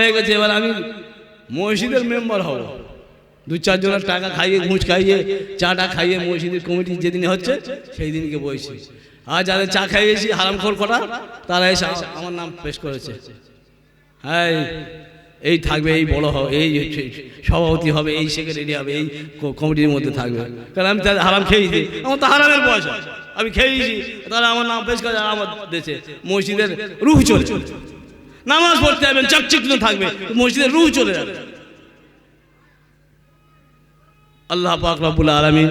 হয়ে গেছে, এবার আমি মসজিদের মেম্বার হব, 2-4 জনের টাকা খাইয়ে, ঘুষ খাইয়ে, চাটা খাইয়ে মসজিদের কমিটি যেদিন হচ্ছে সেই দিনকে বসছি। আর যাদের চা খাইয়েছি হারামখোর কটা, তারা এসে আমার নাম পেশ করেছে, হ্যাঁ এই থাকবে, এই বড় হবে, এই সভাপতি হবে, এই সেক্রেটারি হবে, এই কমিটির মধ্যে থাকবে। কারণ আমি তাদের হারাম খেয়েছি, আমার তো হারামের পয়সা আমি খেয়েছি, তারা আমার নাম পেশ করে আমার দেশে মসজিদের রুহ চলে, নামাজ পড়তে যাবেন চকচিক্ত থাকবে, মসজিদের রুহ চলে যাবে। আল্লাহ পাক রব্বুল আলামিন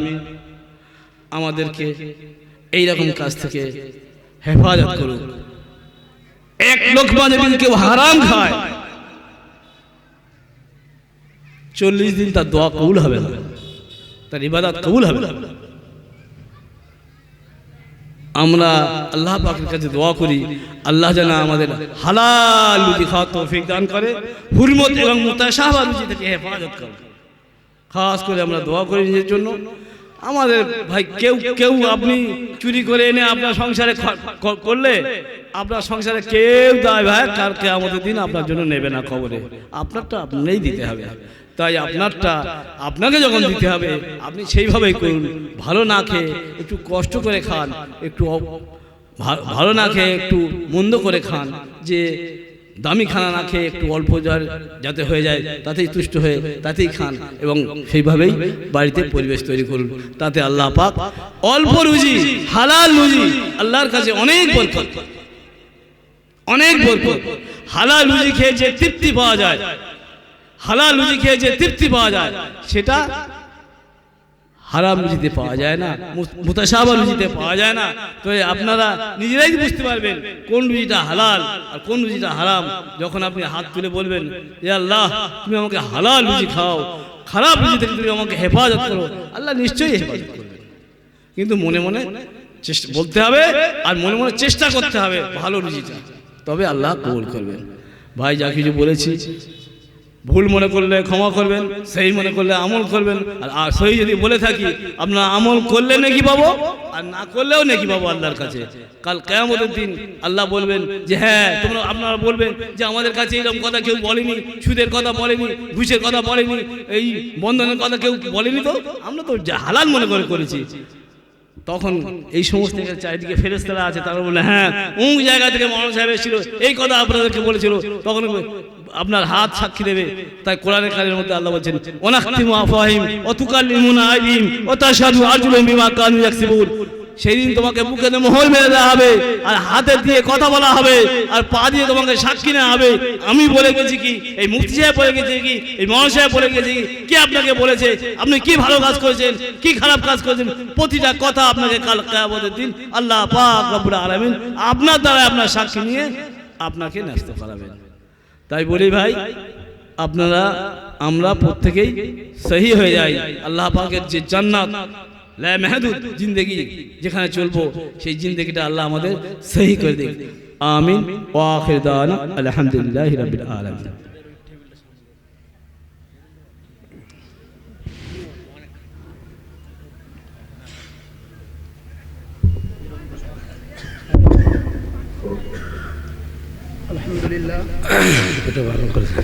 আমাদেরকে এই রকম কাজ থেকে হেফাজত করুন। এক লোকমা যদি কেউ হারাম খায় 40 দিন তার দোয়া কবুল হবে না, তার ইবাদত কবুল হবে না। আমরা আল্লাহ পাকের কাছে দোয়া করি, আল্লাহ যেন আমাদের হালাল রুজি খাওয়ার তৌফিক দান করে, হুরমত এবং মুতাশাবাহ রুজি থেকে হেফাজত করে। খাস করে আমরা দোয়া করি নিজের জন্য। আমাদের ভাই কেউ আপনি চুরি করে এনে আপনার সংসারে করলে আপনার সংসারে কেউ দায় ভাই কার কিয়ামতের দিন আপনার জন্য নেবে না খবরে, আপনারটা আপনারই দিতে হবে। তাই আপনারটা আপনাকে যখন দিতে হবে আপনি সেইভাবেই করুন। ভালো না খেয়ে একটু কষ্ট করে খান, একটু ভালো না খেয়ে একটু মন্দ করে খান, যে দামি খানা না খেয়ে একটু অল্প যাতে হয়ে যায় তাতেই তুষ্ট হয়ে তাতেই খান, এবং সেইভাবেই বাড়িতে পরিবেশ তৈরি করুন। তাতে আল্লাহ পাক অল্প রুজি, হালাল রুজি, আল্লাহর কাছে অনেক বরকত, অনেক বরকত। হালাল রুজি খেয়ে যে তৃপ্তি পাওয়া যায়, হালাল রুজি খেয়ে যে তৃপ্তি পাওয়া যায় সেটা হারাম রুজিতে পাওয়া যায় না, মুতাশাবাহ রুজিতে পাওয়া যায় না। তো আপনারা নিজেরাই বুঝতে পারবেন কোন রুজিটা হালাল আর কোন রুজিটা হারাম। যখন আপনি হাত তুলে বলবেন যে আল্লাহ তুমি আমাকে হালাল রুজি খাও, খারাপ রুজি থেকে তুমি আমাকে হেফাজত করো, আল্লাহ নিশ্চয়ই হেফাজত করবেন। কিন্তু মনে মনে চেষ্টা বলতে হবে আর মনে মনে চেষ্টা করতে হবে ভালো রুজিটা, তবে আল্লাহ কবুল করবেন। ভাই যা কিছু বলেছি ভুল মনে করলে ক্ষমা করবেন, সেই মনে করলে আমল করবেন। আর সহি যদি বলে থাকি আপনারা আমল করলে নেকি পাবো আর না করলেও নেকি পাবো আল্লাহর কাছে। কাল কিয়ামতের দিন আল্লাহ বলবেন যে হ্যাঁ আপনারা বলবেন যে আমাদের কাছে এরকম কথা কেউ বলেনি, সুদের কথা বলেনি, ঘুষের কথা বলেনি, এই বন্ধনের কথা কেউ বলেনি, তো আমরা তো হালাল মনে করে করেছি। তখন এই সমস্ত চারিদিকে ফেরেশতারা আছে, তারা বলে হ্যাঁ অমুক জায়গা থেকে মাওলানা সাহেব এসেছিল, এই কথা আপনাদেরকে বলেছিল, তখন আপনার হাত সাক্ষী দেবে। তাই কোরআনের কারিমের মধ্যে আল্লাহ বলছেন ওয়ানাখতিমু আফওয়াহিম ওয়া তুকাল্লিমুনা আইদিহিম ওয়া তাশহাদু আরজুলুহুম বিমা কানু ইয়াকসিবুন। সেই দিন তোমাকে বুকে মোহর মেরে দেওয়া হবে, আর হাতে দিয়ে কথা বলা হবে, আর পা দিয়ে তোমাকে সাক্ষী নেওয়া হবে। আমি বলে গেছি কি, এই মুফতি সাহেব বলে গেছে কি, এই মাওলানা সাহেব বলে গেছে কি, কে আপনাকে বলেছে, আপনি কি ভালো কাজ করেছেন, কি খারাপ কাজ করেছেন, প্রতিটা কথা আপনাকে কাল কিয়ামতের দিন আল্লাহ পাক রব্বুল আলামিন আপনার দ্বারা আপনার সাক্ষী নিয়ে আপনাকে ন্যস্ত করাবেন। তাই বলি ভাই আমরা প্রত্যেকেই সহি হয়ে যাই, আল্লাহ পাকের যে জান্নাত লা মাহদুদ জিন্দেগি যেখানে চলবো সেই জিন্দেগিটা আল্লাহ আমাদের সহি করে দেয়। আমিন ওয়া আখির দাওয়ানা আলহামদুলিল্লাহি রাব্বিল আলামিন। আলহামদুলিল্লাহ, এটা ভালো করেছে।